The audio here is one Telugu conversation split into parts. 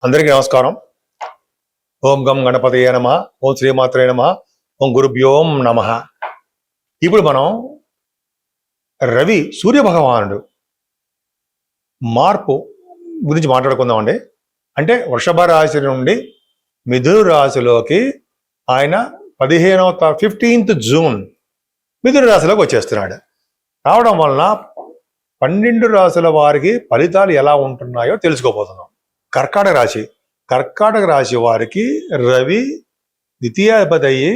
అందరికీ నమస్కారం. ఓం గం గణపతయే నమః, ఓం శ్రీమాత్రే నమః, ఓం గురుభ్యోం నమః. ఇప్పుడు మనం రవి సూర్య భగవానుడు మార్పు గురించి మాట్లాడుకుందామండి. అంటే వృషభ రాశి నుండి మిథున రాశిలోకి ఆయన 15th జూన్ మిథున రాశిలోకి వచ్చేస్తున్నాడు. రావడం వలన 12 రాశుల వారికి ఫలితాలు ఎలా ఉంటున్నాయో తెలుసుకోబోతున్నాం. కర్కాటక రాశి వారికి రవి ద్వితీయాధిపతి అయ్యి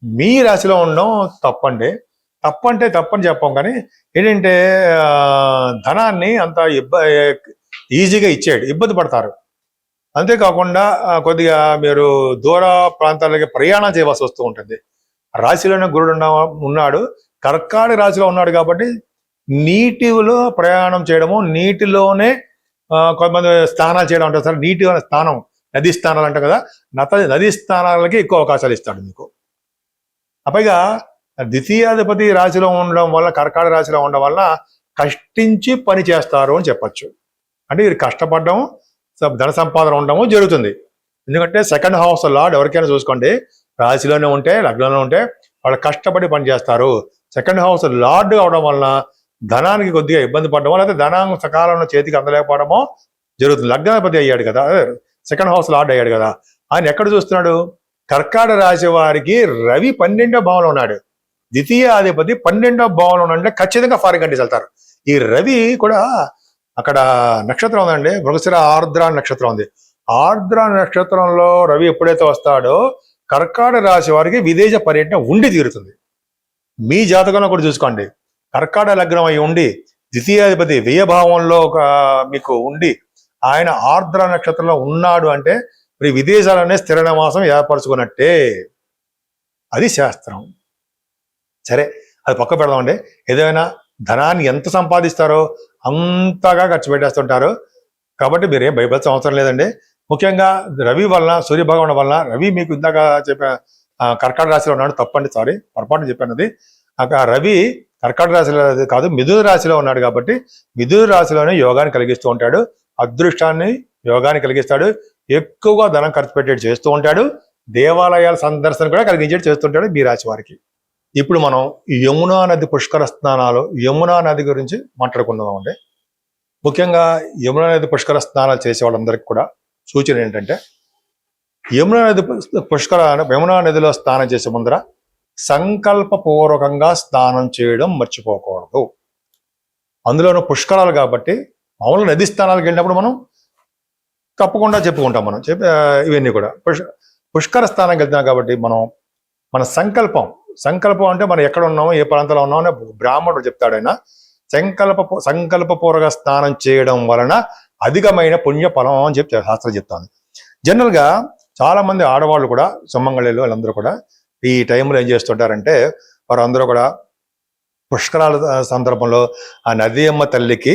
మీ రాశిలో ఉండడం తప్పని చెప్పం. కానీ ఏంటంటే ధనాన్ని అంత ఈజీగా ఇచ్చేయడు, ఇబ్బంది పడతారు. అంతేకాకుండా కొద్దిగా మీరు దూర ప్రాంతాలకి ప్రయాణం చేయవలసి వస్తూ ఉంటుంది. రాశిలోనే గురుడు ఉన్నాడు, కర్కాటక రాశిలో ఉన్నాడు కాబట్టి నీటిలో ప్రయాణం చేయడము, నీటిలోనే కొంతమంది స్నానాలు చేయడం అంటారు సార్. నీటి స్నానం, నదీ స్నానాలు అంటారు కదా, నదీ స్నానాలకి ఎక్కువ అవకాశాలు ఇస్తాడు మీకు. పైగా ద్వితీయాధిపతి రాశిలో ఉండడం వల్ల, కర్కాటక రాశిలో ఉండడం వల్ల కష్టించి పని చేస్తారు అని చెప్పచ్చు. అంటే వీరు కష్టపడడం, ధన సంపాదన ఉండడము జరుగుతుంది. ఎందుకంటే సెకండ్ హౌస్ లార్డ్ ఎవరికైనా చూసుకోండి, రాశిలోనే ఉంటే లగ్నంలో ఉంటే వాళ్ళు కష్టపడి పని చేస్తారు. సెకండ్ హౌస్ లార్డ్ అవడం వలన ధనానికి కొద్దిగా ఇబ్బంది పడడమో, లేకపోతే ధనం సకాలంలో చేతికి అందలేకపోవడమో జరుగుతుంది. లగ్నాధిపతి అయ్యాడు కదా, సెకండ్ హౌస్ లార్డ్ అయ్యాడు కదా. ఆయన ఎక్కడ చూస్తున్నాడు? కర్కాటక రాశి వారికి రవి 12వ భావంలో ఉన్నాడు. ద్వితీయాధిపతి 12వ భావంలో ఉన్నాడంటే ఖచ్చితంగా ఫారిన్ కంట్రీస్ వెళ్తారు. ఈ రవి కూడా అక్కడ నక్షత్రం ఉందండి, మృగశిర ఆర్ద్ర నక్షత్రం ఉంది. ఆర్ద్ర నక్షత్రంలో రవి ఎప్పుడైతే వస్తాడో కర్కాటక రాశి వారికి విదేశ పర్యటన ఉండి తీరుతుంది. మీ జాతకంలో కూడా చూసుకోండి, కర్కాటక లగ్నం అయి ఉండి ద్వితీయాధిపతి వ్యయభావంలో మీకు ఉండి ఆయన ఆర్ద్ర నక్షత్రంలో ఉన్నాడు అంటే మరి విదేశాలనే స్థిర నివాసం ఏర్పరచుకున్నట్టే. అది శాస్త్రం. సరే, అది పక్క పెడదామండి. ఏదైనా ధనాన్ని ఎంత సంపాదిస్తారో అంతగా ఖర్చు పెట్టేస్తుంటారు. కాబట్టి మీరేం భయపడాల్సిన అవసరం లేదండి. ముఖ్యంగా రవి వలన, సూర్యభగవాన్ వలన, రవి మీకు ఇందాక చెప్పిన కర్కాటక రాశిలో ఉన్నాడు, తప్పండి, సారీ పొరపాటు చెప్పాను. రవి కర్కాటక రాశిలో కాదు, మిథున రాశిలో ఉన్నాడు కాబట్టి మిథున రాశిలోనే యోగాన్ని కలిగిస్తూ ఉంటాడు, అదృష్టాన్ని యోగాన్ని కలిగిస్తాడు, ఎక్కువగా ధనం ఖర్చు పెట్టేది చేస్తూ ఉంటాడు, దేవాలయాల సందర్శన కూడా కలిగించేది చేస్తుంటాడు మీ రాశి వారికి. ఇప్పుడు మనం యమునా నది పుష్కర స్నానాలు, యమునా నది గురించి మాట్లాడుకుందాం అండి. ముఖ్యంగా యమునా నది పుష్కర స్నానాలు చేసే వాళ్ళందరికీ కూడా సూచన ఏంటంటే, యమునా నదిలో స్నానం చేసే ముందర సంకల్పపూర్వకంగా స్నానం చేయడం మర్చిపోకూడదు. అందులోనూ పుష్కరాలు కాబట్టి మామూలుగా నది స్నానాలకు వెళ్ళినప్పుడు మనం తప్పకుండా చెప్పుకుంటాం. మనం ఇవన్నీ కూడా పుష్కర స్నానానికి వెళ్తున్నాం కాబట్టి మన సంకల్పం అంటే మనం ఎక్కడ ఉన్నామో, ఏ ప్రాంతంలో ఉన్నామో అని బ్రాహ్మణుడు చెప్తాడు. ఆయన సంకల్పపూర్వక స్నానం చేయడం వలన అధికమైన పుణ్య ఫలం అని చెప్పి శాస్త్రం చెప్తాను. జనరల్గా చాలా మంది ఆడవాళ్ళు కూడా, సుమంగళిలు వాళ్ళందరూ కూడా ఈ టైంలో ఏం చేస్తుంటారంటే, వారందరూ కూడా పుష్కరాల సందర్భంలో ఆ నది అమ్మ తల్లికి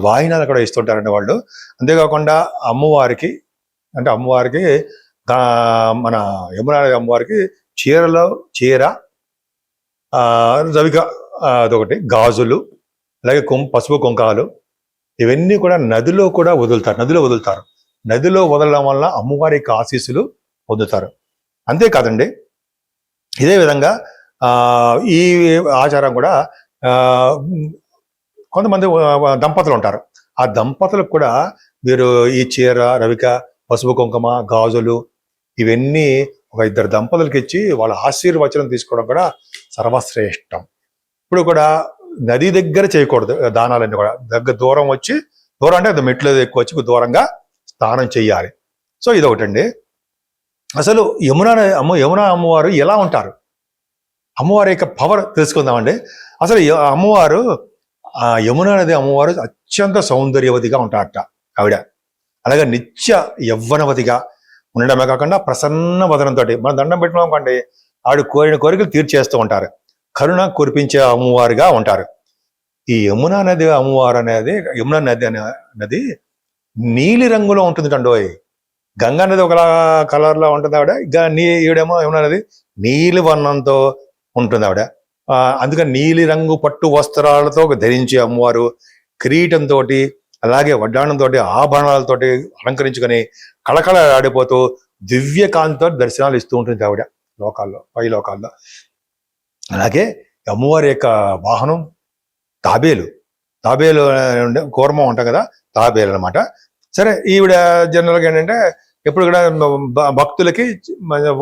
వాయినాలు కూడా ఇస్తుంటారండి వాళ్ళు. అంతేకాకుండా అమ్మవారికి మన యమునా అమ్మవారికి చీర, రవిక అదొకటి, గాజులు, అలాగే పసుపు కుంకాలు, ఇవన్నీ కూడా నదిలో వదులుతారు. నదిలో వదలడం వల్ల అమ్మవారికి ఆశీస్సులు పొందుతారు. అంతేకాదండి, ఇదే విధంగా ఈ ఆచారం కూడా కొంతమంది దంపతులు ఉంటారు. ఆ దంపతులకు కూడా మీరు ఈ చీర, రవిక, పసుపు కుంకుమ, గాజులు ఇవన్నీ ఒక 2 దంపతులకి ఇచ్చి వాళ్ళ ఆశీర్వచనం తీసుకోవడం కూడా సర్వశ్రేష్టం. ఇప్పుడు కూడా నది దగ్గర చేయకూడదు దానాలన్నీ కూడా, దూరం అంటే అది మెట్లు ఎక్కువ వచ్చి దూరంగా స్నానం చెయ్యాలి. సో ఇదొకటండి. అసలు యమునా అమ్మవారు ఎలా ఉంటారు, అమ్మవారి యొక్క పవర్ తెలుసుకుందామండి. అసలు అమ్మవారు, యమునా నది అమ్మవారు అత్యంత సౌందర్యవతిగా ఉంటారట ఆవిడ. అలాగే నిత్య యవ్వనవతిగా ఉండడమే కాకుండా ప్రసన్న వదనంతో మనం దండం పెట్టినాం అనుకోండి, ఆవిడ కోరిన కోరికలు తీర్చేస్తూ ఉంటారు. కరుణ కురిపించే అమ్మవారుగా ఉంటారు. ఈ యమునా నది అమ్మవారు అనేది, యమునా నది నీలి రంగులో ఉంటుంది అండోయ్. గంగా నది ఒక కలర్లో ఉంటుంది ఆవిడ, ఈవిడేమో యమునా నది నీలి వర్ణంతో ఉంటుంది ఆవిడ. అందుకని నీలి రంగు పట్టు వస్త్రాలతో ధరించి అమ్మవారు కిరీటంతో అలాగే వడ్డాణంతో ఆభరణాలతోటి అలంకరించుకొని కళకళ ఆడిపోతూ దివ్యకాంతితో దర్శనాలు ఇస్తూ ఉంటుంది ఆవిడ లోకాల్లో, పై లోకాల్లో. అలాగే అమ్మవారి యొక్క వాహనం తాబేలు కూర్మం ఉంటాం కదా, తాబేలు అనమాట. సరే, ఈవిడ జనరల్గా ఏంటంటే ఎప్పుడు కూడా భక్తులకి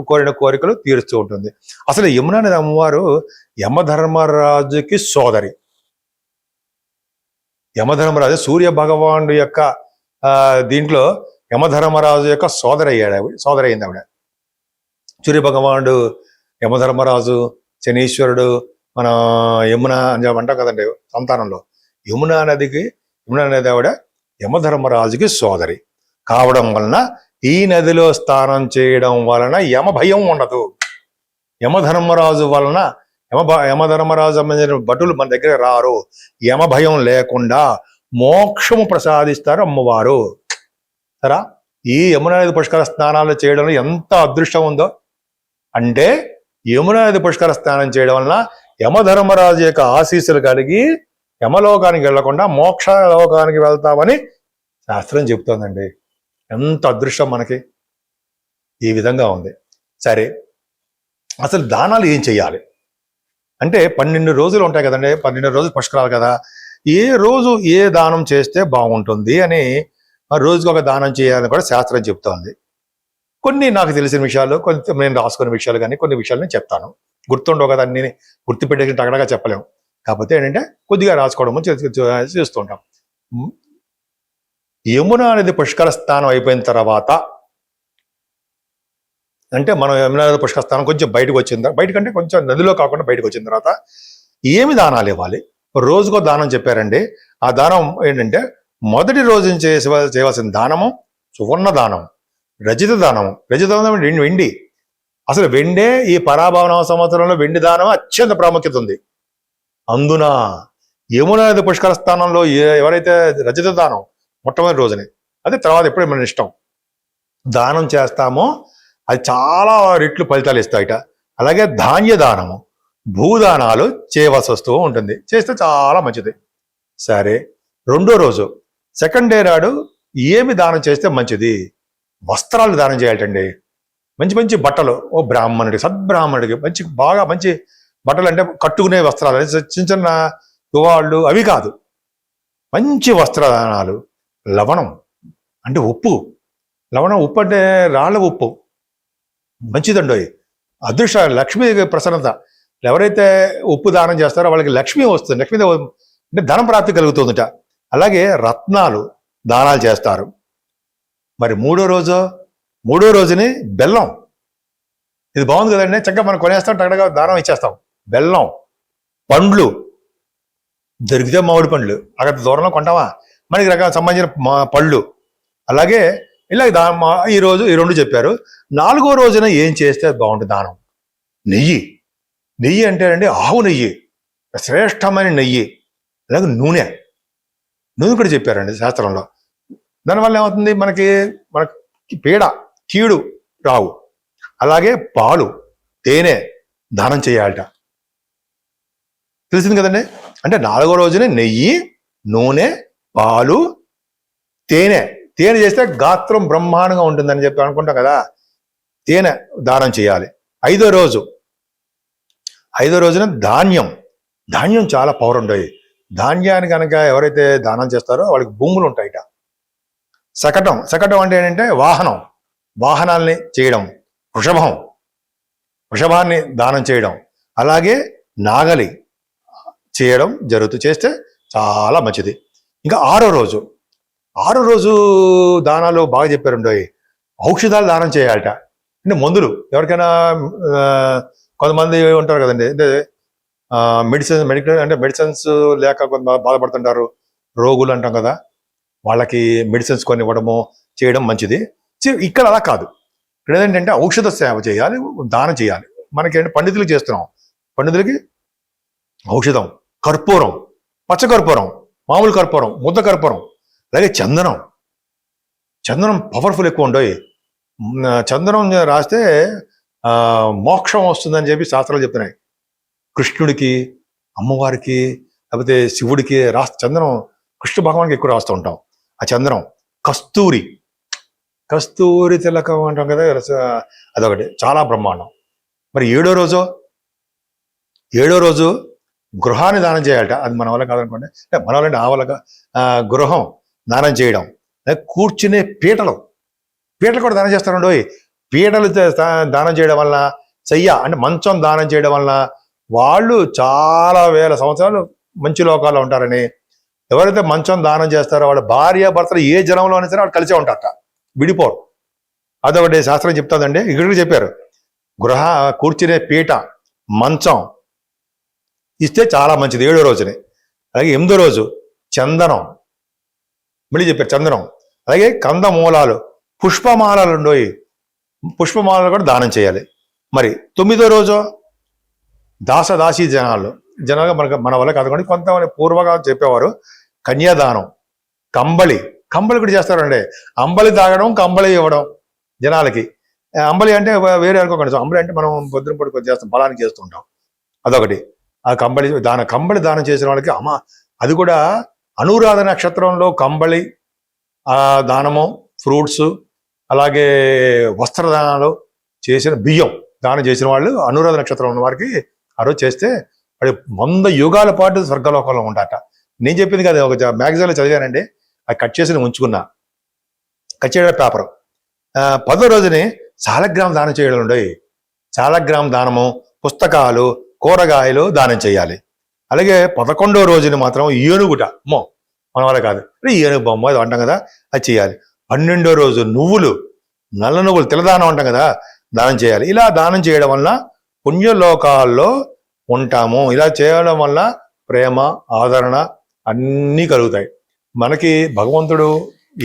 కోరిన కోరికలు తీరుస్తూ ఉంటుంది. అసలు యమునా నది అమ్మవారు యమధర్మరాజుకి సోదరి. యమధర్మరాజు సూర్య భగవానుడు యొక్క దీంట్లో యమధర్మరాజు యొక్క సోదరి అయింది ఆవిడ. సూర్య భగవానుడు, యమధర్మరాజు, శనీశ్వరుడు, మన యమున అని అంటాం కదండి సంతానంలో. యమునా నది ఆవిడ యమధర్మరాజుకి సోదరి కావడం వలన ఈ నదిలో స్నానం చేయడం వలన యమ భయం ఉండదు. యమధర్మరాజు వలన యమధర్మరాజు సంబంధించిన భటులు మన దగ్గర రారు. యమ భయం లేకుండా మోక్షము ప్రసాదిస్తారు అమ్మవారు. సరా, ఈ యమునా నది పుష్కర స్నానాలు చేయడంలో ఎంత అదృష్టం ఉందో అంటే, యమునా నది పుష్కర స్నానం చేయడం వలన యమధర్మరాజు యొక్క ఆశీస్సులు కలిగి యమలోకానికి వెళ్లకుండా మోక్ష లోకానికి వెళ్తామని శాస్త్రం చెబుతోందండి. ఎంత అదృష్టం మనకి. ఈ విధంగా ఉంది. సరే, అసలు దానాలు ఏం చెయ్యాలి అంటే 12 రోజులు ఉంటాయి కదండి, 12 రోజులు పుష్కరాలు కదా. ఏ రోజు ఏ దానం చేస్తే బాగుంటుంది అని రోజుకి ఒక దానం చేయాలని కూడా శాస్త్రం చెప్తోంది. కొన్ని నాకు తెలిసిన విషయాలు, కొంత నేను రాసుకునే విషయాలు, కానీ కొన్ని విషయాలు నేను చెప్తాను. గుర్తుండవు కదా, అన్ని గుర్తుపెట్టేసి తగడగా చెప్పలేము. కాకపోతే ఏంటంటే కొద్దిగా రాసుకోవడము చేస్తుంటాం. యమునా నది పుష్కర స్నానం అయిపోయిన తర్వాత, అంటే మనం యమునా నది పుష్కర స్నానం కొంచెం బయటకు వచ్చిన బయటకంటే కొంచెం నదిలో కాకుండా బయటకు వచ్చిన తర్వాత ఏమి దానాలు ఇవ్వాలి? రోజుకో దానం చెప్పారండి. ఆ దానం ఏంటంటే, మొదటి రోజు చేయవలసిన దానము సువర్ణ దానం, రజిత దానము. రజిత దానం వెండి. అసలు వెండే ఈ పరాభవన సంవత్సరంలో వెండి దానం అత్యంత ప్రాముఖ్యత ఉంది. అందున యమునా నది పుష్కర స్థానంలో ఎవరైతే రజిత దానం మొట్టమొదటి రోజుని, అదే తర్వాత ఎప్పుడే మన ఇష్టం దానం చేస్తామో అది చాలా రెట్లు ఫలితాలు ఇస్తాయిట. అలాగే ధాన్య దానము, భూదానాలు చేయవలసి వస్తూ ఉంటుంది. చేస్తే చాలా మంచిది. సరే, రెండో రోజు సెకండ్ డే నాడు ఏమి దానం చేస్తే మంచిది? వస్త్రాలు దానం చేయాలండి. మంచి మంచి బట్టలు, ఓ బ్రాహ్మణుడికి, సద్బ్రాహ్మణుడికి బాగా మంచి బట్టలు, అంటే కట్టుకునే వస్త్రాలు, చిన్న చిన్న తువాళ్ళు అవి కాదు, మంచి వస్త్రదానాలు. లవణం అంటే ఉప్పు అంటే రాళ్ళ ఉప్పు మంచిదండి. అదృష్ట లక్ష్మీ ప్రసన్నత. ఎవరైతే ఉప్పు దానం చేస్తారో వాళ్ళకి లక్ష్మి వస్తుంది, లక్ష్మీ అంటే ధనం ప్రాప్తి కలుగుతుందట. అలాగే రత్నాలు దానాలు చేస్తారు. మరి మూడో రోజుని బెల్లం. ఇది బాగుంది కదండి, చక్కగా మనం కొనేస్తాం, టగడగా దానం ఇచ్చేస్తాం. బెల్లం, పండ్లు దొరికితే మామిడి పండ్లు, అక్కడ దూరంలో కొంటామా, మనకి రకాల సంబంధించిన పళ్ళు. అలాగే ఇలా ఈ 2 చెప్పారు. 4వ రోజున ఏం చేస్తే బాగుంటుంది దానం? నెయ్యి అంటే అండి ఆవు నెయ్యి, శ్రేష్టమైన నెయ్యి. అలాగే నూనె కూడా చెప్పారండి శాస్త్రంలో. దానివల్ల ఏమవుతుంది, మనకి కీడు రావు. అలాగే పాలు, తేనె దానం చేయాలట. తెలిసింది కదండి. అంటే 4వ రోజునే నెయ్యి, నూనె, పాలు, తేనె చేస్తే గాత్రం బ్రహ్మాండంగా ఉంటుందని చెప్పి అనుకుంటాం కదా, తేనె దానం చేయాలి. 5వ రోజున ధాన్యం చాలా పవర్ ఉండేది. ధాన్యాన్ని కనుక ఎవరైతే దానం చేస్తారో వాళ్ళకి భూములు ఉంటాయిట. శకటం అంటే ఏంటంటే వాహనాల్ని చేయడం. వృషభాన్ని దానం చేయడం. అలాగే నాగలి చేయడం చేస్తే చాలా మంచిది. ఇంకా 6వ రోజు దానాలు బాగా చెప్పారండి. ఔషధాలు దానం చేయాలట. అంటే మందులు, ఎవరికైనా కొంతమంది ఉంటారు కదండి, అంటే మెడిసిన్స్ లేక కొంత బాధపడుతుంటారు, రోగులు అంటాం కదా, వాళ్ళకి మెడిసిన్స్ కొన్ని ఇవ్వడము చేయడం మంచిది. ఇక్కడ అలా కాదు. ఇక్కడ ఏంటంటే ఔషధ సేవ చేయాలి, దానం చేయాలి. మనకేంటి పండితులకు చేస్తున్నాం, పండితులకి ఔషధం, కర్పూరం, పచ్చకర్పూరం, మామూలు కర్పూరం, ముద్ద కర్పూరం, అలాగే చందనం పవర్ఫుల్ ఎక్కువ ఉండవు. చందనం రాస్తే మోక్షం వస్తుందని చెప్పి శాస్త్రాలు చెప్తున్నాయి. కృష్ణుడికి, అమ్మవారికి, లేకపోతే శివుడికి చందనం కృష్ణ భగవానికి ఎక్కువ రాస్తూ ఉంటాం. ఆ చందనం. కస్తూరి, కస్తూరి తిలకం అంటాం కదా, అదొకటి చాలా బ్రహ్మాండం. మరి ఏడో రోజు గృహాన్ని దానం చేయాలట. అది మన వల్ల కాదనుకోండి, మన వల్ల ఆ వల్ల గృహం దానం చేయడం. కూర్చునే పీటలు కూడా దానం చేస్తారండి. పీటలు దానం చేయడం వల్ల, అంటే మంచం దానం చేయడం వల్ల వాళ్ళు చాలా వేల సంవత్సరాలు మంచి లోకాల్లో ఉంటారని. ఎవరైతే మంచం దానం చేస్తారో వాళ్ళ భార్య భర్తలు ఏ జనంలో అయినా సరే వాళ్ళు కలిసే ఉంటారట, విడిపోరు. అదొకటి శాస్త్రం చెప్తుందండి. ఇక్కడికి చెప్పారు, కూర్చునే పీట, మంచం ఇస్తే చాలా మంచిది 7వ రోజుని. అలాగే 8వ రోజు చందనం, మళ్ళీ చెప్పారు చందనం. అలాగే కందమూలాలు, పుష్పమాలలు ఉండోయి, పుష్పమాలలు కూడా దానం చేయాలి. మరి 9వ రోజు దాసదాసీ జనాలుగా మన వల్ల కాదుకోండి, కొంతమంది పూర్వగా చెప్పేవారు కన్యాదానం, కంబళి కూడా చేస్తారండి. అంబలి తాగడం, కంబళి ఇవ్వడం జనాలకి. అంబలి అంటే వేరే అనుకోకండి, అంబలి అంటే మనం పొద్దున పొడి చేస్తాం, బలానికి చేస్తుంటాం, అదొకటి. ఆ కంబళి దానం చేసిన వాళ్ళకి అది కూడా అనురాధ నక్షత్రంలో కంబళి దానము, ఫ్రూట్స్, అలాగే వస్త్రదానాలు చేసిన బియ్యం దానం చేసిన వాళ్ళు అనురాధ నక్షత్రం ఉన్న వారికి ఆ రోజు చేస్తే అది 100 యుగాల పాటు స్వర్గలోకంలో ఉంటాట. నేను చెప్పింది కదా, ఒక మ్యాగజైన్లో చదివానండి, అది కట్ చేసి ఉంచుకున్నా, కట్ చేయడం పేపర్. 10వ రోజుని సాలగ్రామ దానం చేయడం ఉండవు. సాలగ్రామ దానము, పుస్తకాలు, కూరగాయలు దానం చేయాలి. అలాగే 11వ రోజుని మాత్రం ఏనుగుట, మన వల్ల కాదు, ఏనుగు బొమ్మ అది అంటాం కదా, అది చేయాలి. 12వ రోజు నువ్వులు, నల్ల నువ్వులు, తిలదానం అంటాం కదా, దానం చేయాలి. ఇలా దానం చేయడం వల్ల పుణ్యలోకాల్లో ఉంటాము. ఇలా చేయడం వల్ల ప్రేమ, ఆదరణ అన్నీ కలుగుతాయి. మనకి భగవంతుడు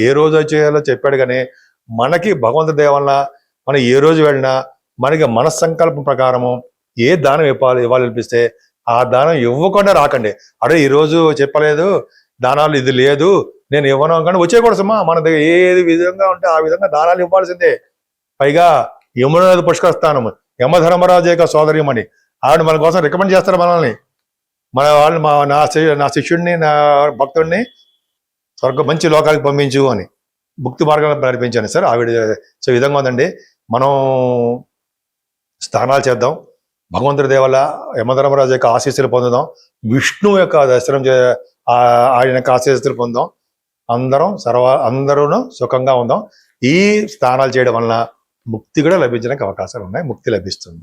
ఏ రోజు చేయాలో చెప్పాడు, కానీ మనకి భగవంతుడి దయ వల్ల మనం ఏ రోజు వెళ్ళినా మనకి మనస్సంకల్పం ప్రకారము ఏ దానం ఇవ్వాలనిపిస్తే ఆ దానం ఇవ్వకుండా రాకండి. అరే ఈరోజు చెప్పలేదు దానాలు, ఇది లేదు నేను ఇవ్వను కానీ వచ్చేయకూడదమ్మా. మన దగ్గర ఏది విధంగా ఉంటే ఆ విధంగా దానాలు ఇవ్వాల్సిందే. పైగా యమునది పుష్కరస్థానం, యమధర్మరాజు యొక్క సోదరిమణి, ఆవిడ మన కోసం రికమెండ్ చేస్తారు మనల్ని. మన వాళ్ళు నా శిష్యుడిని, నా భక్తుడిని మంచి లోకానికి పంపించు అని, భక్తి మార్గాన్ని నడిపించాను సార్ ఆవిడ. సో ఈ విధంగా ఉందండి. మనం స్నానాలు చేద్దాం, భగవంతుడి దేవల్ల యమధర్మరాజు యొక్క ఆశీస్సులు పొందుదాం, విష్ణువు యొక్క దర్శనం ఆయన యొక్క ఆశీస్సులు పొందాం. అందరూ సుఖంగా ఉందాం. ఈ స్నానాలు చేయడం వలన ముక్తి కూడా లభించడానికి అవకాశాలు ఉన్నాయి, ముక్తి లభిస్తుంది.